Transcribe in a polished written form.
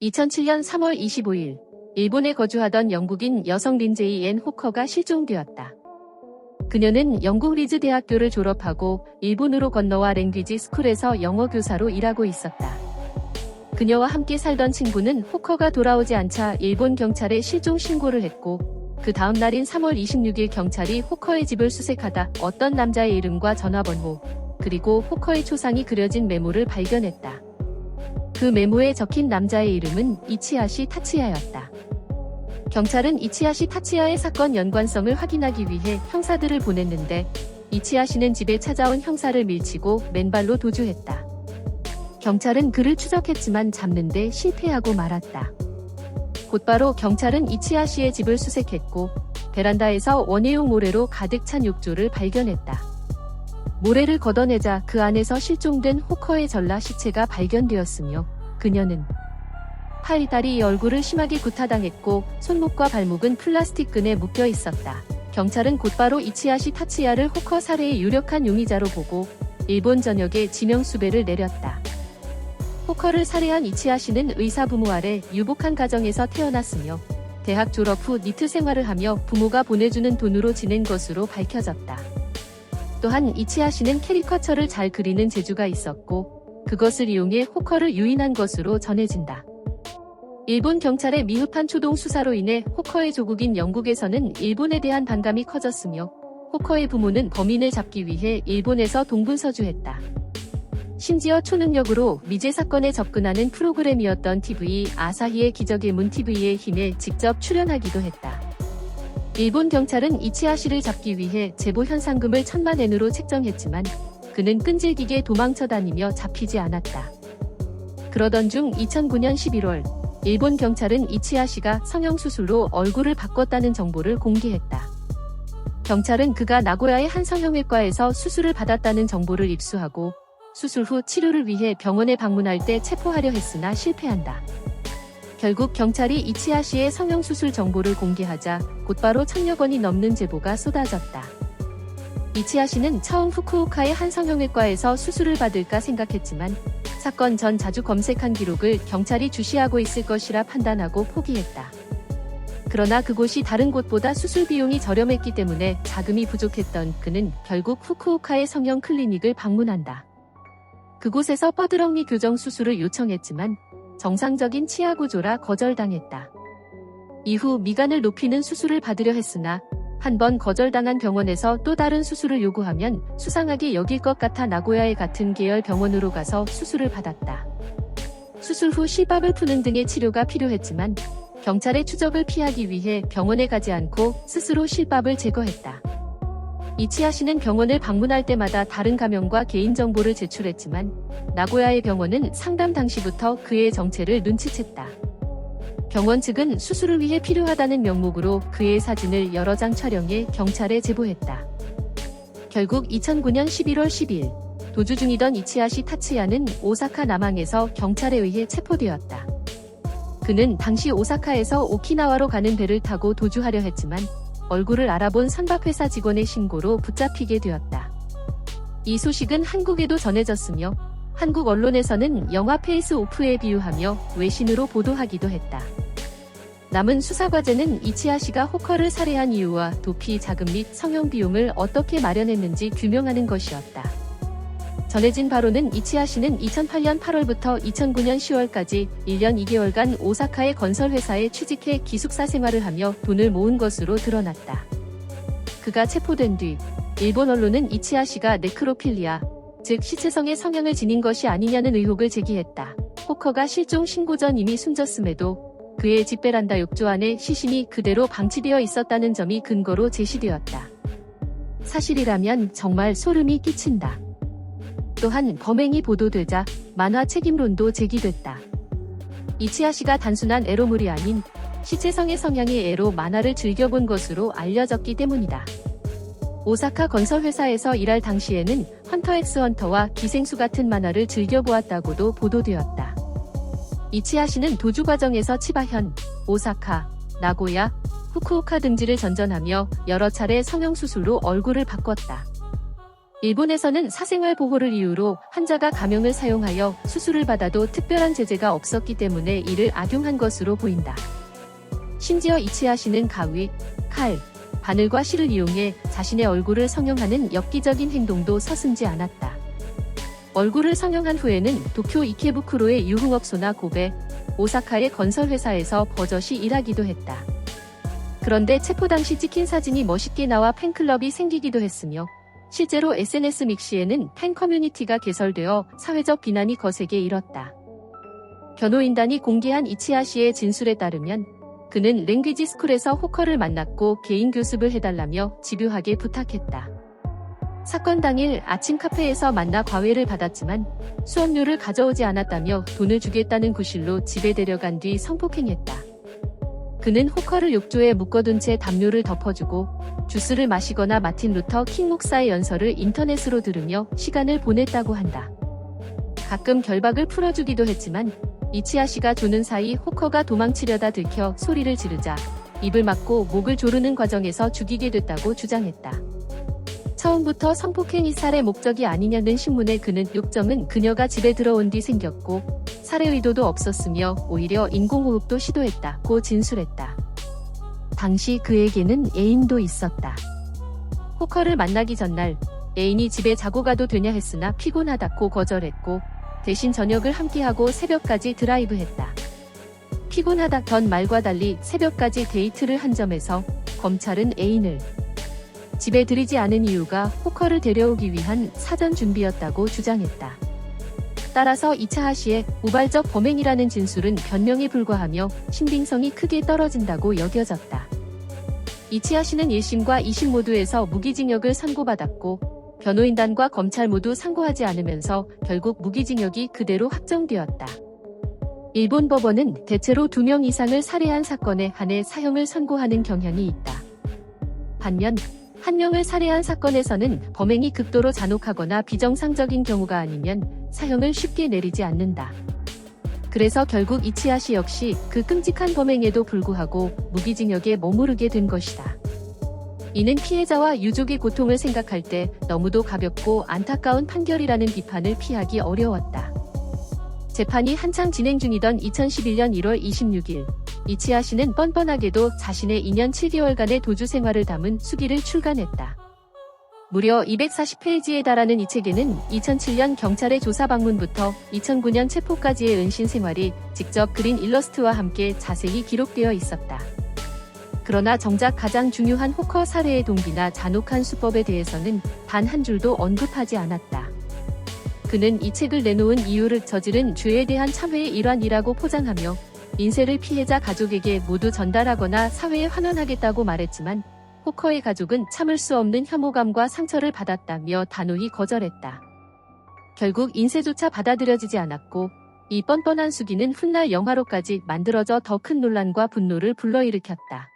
2007년 3월 25일, 일본에 거주하던 영국인 여성 린제이 앤 호커가 실종되었다. 그녀는 영국 리즈 대학교를 졸업하고 일본으로 건너와 랭귀지 스쿨에서 영어 교사로 일하고 있었다. 그녀와 함께 살던 친구는 호커가 돌아오지 않자 일본 경찰에 실종 신고를 했고, 그 다음 날인 3월 26일 경찰이 호커의 집을 수색하다 어떤 남자의 이름과 전화번호, 그리고 호커의 초상이 그려진 메모를 발견했다. 그 메모에 적힌 남자의 이름은 이치하시 타츠야였다. 경찰은 이치하시 타츠야의 사건 연관성을 확인하기 위해 형사들을 보냈는데, 이치하시는 집에 찾아온 형사를 밀치고 맨발로 도주했다. 경찰은 그를 추적했지만 잡는 데 실패하고 말았다. 곧바로 경찰은 이치하시의 집을 수색했고, 베란다에서 원예용 모래로 가득 찬 욕조를 발견했다. 모래를 걷어내자 그 안에서 실종된 호커의 전라 시체가 발견되었으며, 그녀는 팔, 다리, 얼굴을 심하게 구타당했고 손목과 발목은 플라스틱 끈에 묶여 있었다. 경찰은 곧바로 이치하시 타츠야를 호커 살해의 유력한 용의자로 보고 일본 전역에 지명 수배를 내렸다. 호커를 살해한 이치하시는 의사 부모 아래 유복한 가정에서 태어났으며, 대학 졸업 후 니트 생활을 하며 부모가 보내주는 돈으로 지낸 것으로 밝혀졌다. 또한 이치하시는 캐리커처를 잘 그리는 재주가 있었고, 그것을 이용해 호커를 유인한 것으로 전해진다. 일본 경찰의 미흡한 초동 수사로 인해 호커의 조국인 영국에서는 일본에 대한 반감이 커졌으며, 호커의 부모는 범인을 잡기 위해 일본에서 동분서주했다. 심지어 초능력으로 미제 사건에 접근하는 프로그램이었던 TV 아사히의 기적의 문 TV의 힘에 직접 출연하기도 했다. 일본 경찰은 이치하시를 잡기 위해 제보 현상금을 1,000만 엔으로 책정했지만, 그는 끈질기게 도망쳐 다니며 잡히지 않았다. 그러던 중 2009년 11월, 일본 경찰은 이치하시가 성형수술로 얼굴을 바꿨다는 정보를 공개했다. 경찰은 그가 나고야의 한 성형외과에서 수술을 받았다는 정보를 입수하고, 수술 후 치료를 위해 병원에 방문할 때 체포하려 했으나 실패한다. 결국 경찰이 이치하시의 성형수술 정보를 공개하자 곧바로 1,000여 건이 넘는 제보가 쏟아졌다. 이치하시는 처음 후쿠오카의 한 성형외과에서 수술을 받을까 생각했지만, 사건 전 자주 검색한 기록을 경찰이 주시하고 있을 것이라 판단하고 포기했다. 그러나 그곳이 다른 곳보다 수술 비용이 저렴했기 때문에 자금이 부족했던 그는 결국 후쿠오카의 성형 클리닉을 방문한다. 그곳에서 뻐드렁니 교정 수술을 요청했지만 정상적인 치아 구조라 거절당했다. 이후 미간을 높이는 수술을 받으려 했으나, 한 번 거절당한 병원에서 또 다른 수술을 요구하면 수상하게 여길 것 같아 나고야의 같은 계열 병원으로 가서 수술을 받았다. 수술 후 실밥을 푸는 등의 치료가 필요했지만, 경찰의 추적을 피하기 위해 병원에 가지 않고 스스로 실밥을 제거했다. 이치하시는 병원을 방문할 때마다 다른 가명과 개인정보를 제출했지만, 나고야의 병원은 상담 당시부터 그의 정체를 눈치챘다. 병원 측은 수술을 위해 필요하다는 명목으로 그의 사진을 여러 장 촬영해 경찰에 제보했다. 결국 2009년 11월 10일, 도주 중이던 이치하시 타츠야는 오사카 남항에서 경찰에 의해 체포되었다. 그는 당시 오사카에서 오키나와로 가는 배를 타고 도주하려 했지만, 얼굴을 알아본 선박회사 직원의 신고로 붙잡히게 되었다. 이 소식은 한국에도 전해졌으며, 한국 언론에서는 영화 페이스 오프에 비유하며 외신으로 보도하기도 했다. 남은 수사 과제는 이치하시가 호커를 살해한 이유와 도피 자금 및 성형 비용을 어떻게 마련했는지 규명하는 것이었다. 전해진 바로는 이치하시는 2008년 8월부터 2009년 10월까지 1년 2개월간 오사카의 건설회사에 취직해 기숙사 생활을 하며 돈을 모은 것으로 드러났다. 그가 체포된 뒤 일본 언론은 이치하시가 네크로필리아, 즉 시체성의 성형을 지닌 것이 아니냐는 의혹을 제기했다. 호커가 실종 신고 전 이미 숨졌음에도 그의 집 베란다 욕조 안에 시신이 그대로 방치되어 있었다는 점이 근거로 제시되었다. 사실이라면 정말 소름이 끼친다. 또한 범행이 보도되자 만화 책임론도 제기됐다. 이치하시가 단순한 에로물이 아닌 시체성의 성향의 애로 만화를 즐겨본 것으로 알려졌기 때문이다. 오사카 건설회사에서 일할 당시에는 헌터 엑스 헌터와 기생수 같은 만화를 즐겨보았다고도 보도되었다. 이치하시는 도주 과정에서 치바현, 오사카, 나고야, 후쿠오카 등지를 전전하며 여러 차례 성형수술로 얼굴을 바꿨다. 일본에서는 사생활 보호를 이유로 환자가 가명을 사용하여 수술을 받아도 특별한 제재가 없었기 때문에 이를 악용한 것으로 보인다. 심지어 이치하 씨는 가위, 칼, 바늘과 실을 이용해 자신의 얼굴을 성형하는 엽기적인 행동도 서슴지 않았다. 얼굴을 성형한 후에는 도쿄 이케부쿠로의 유흥업소나 고베, 오사카의 건설회사에서 버젓이 일하기도 했다. 그런데 체포 당시 찍힌 사진이 멋있게 나와 팬클럽이 생기기도 했으며 실제로 SNS 믹시에는 팬 커뮤니티가 개설되어 사회적 비난이 거세게 일었다. 변호인단이 공개한 이치하 씨의 진술에 따르면 그는 랭귀지 스쿨에서 호커를 만났고 개인 교습을 해달라며 집요하게 부탁했다. 사건 당일 아침 카페에서 만나 과외를 받았지만 수업료를 가져오지 않았다며 돈을 주겠다는 구실로 집에 데려간 뒤 성폭행했다. 그는 호커를 욕조에 묶어둔 채 담요를 덮어주고 주스를 마시거나 마틴 루터 킹 목사의 연설을 인터넷으로 들으며 시간을 보냈다고 한다. 가끔 결박을 풀어주기도 했지만 이치하 씨가 조는 사이 호커가 도망치려다 들켜 소리를 지르자 입을 막고 목을 조르는 과정에서 죽이게 됐다고 주장했다. 처음부터 성폭행이 살해 목적이 아니냐는 신문에 그는 욕점은 그녀가 집에 들어온 뒤 생겼고 살해 의도도 없었으며 오히려 인공호흡도 시도했다고 진술했다. 당시 그에게는 애인도 있었다. 호커를 만나기 전날 애인이 집에 자고 가도 되냐 했으나 피곤하다고 거절했고 대신 저녁을 함께하고 새벽까지 드라이브했다. 피곤하다던 말과 달리 새벽까지 데이트를 한 점에서 검찰은 애인을 집에 들이지 않은 이유가 호커를 데려오기 위한 사전 준비였다고 주장했다. 따라서 이치하 씨의 우발적 범행이라는 진술은 변명에 불과하며 신빙성이 크게 떨어진다고 여겨졌다. 이치하 씨는 1심과 2심 모두에서 무기징역을 선고받았고 변호인단과 검찰 모두 상고하지 않으면서 결국 무기징역이 그대로 확정되었다. 일본 법원은 대체로 2명 이상을 살해한 사건에 한해 사형을 선고하는 경향이 있다. 반면 1명을 살해한 사건에서는 범행이 극도로 잔혹하거나 비정상적인 경우가 아니면 사형을 쉽게 내리지 않는다. 그래서 결국 이치하 씨 역시 그 끔찍한 범행에도 불구하고 무기징역에 머무르게 된 것이다. 이는 피해자와 유족의 고통을 생각할 때 너무도 가볍고 안타까운 판결이라는 비판을 피하기 어려웠다. 재판이 한창 진행 중이던 2011년 1월 26일 이치하 씨는 뻔뻔하게도 자신의 2년 7개월간의 도주 생활을 담은 수기를 출간했다. 무려 240페이지에 달하는 이 책에는 2007년 경찰의 조사 방문부터 2009년 체포까지의 은신 생활이 직접 그린 일러스트와 함께 자세히 기록되어 있었다. 그러나 정작 가장 중요한 호커 살해의 동기나 잔혹한 수법에 대해서는 단 한 줄도 언급하지 않았다. 그는 이 책을 내놓은 이유를 저지른 죄에 대한 참회의 일환이라고 포장하며 인쇄를 피해자 가족에게 모두 전달하거나 사회에 환원하겠다고 말했지만 호커의 가족은 참을 수 없는 혐오감과 상처를 받았다며 단호히 거절했다. 결국 인쇄조차 받아들여지지 않았고 이 뻔뻔한 수기는 훗날 영화로까지 만들어져 더 큰 논란과 분노를 불러일으켰다.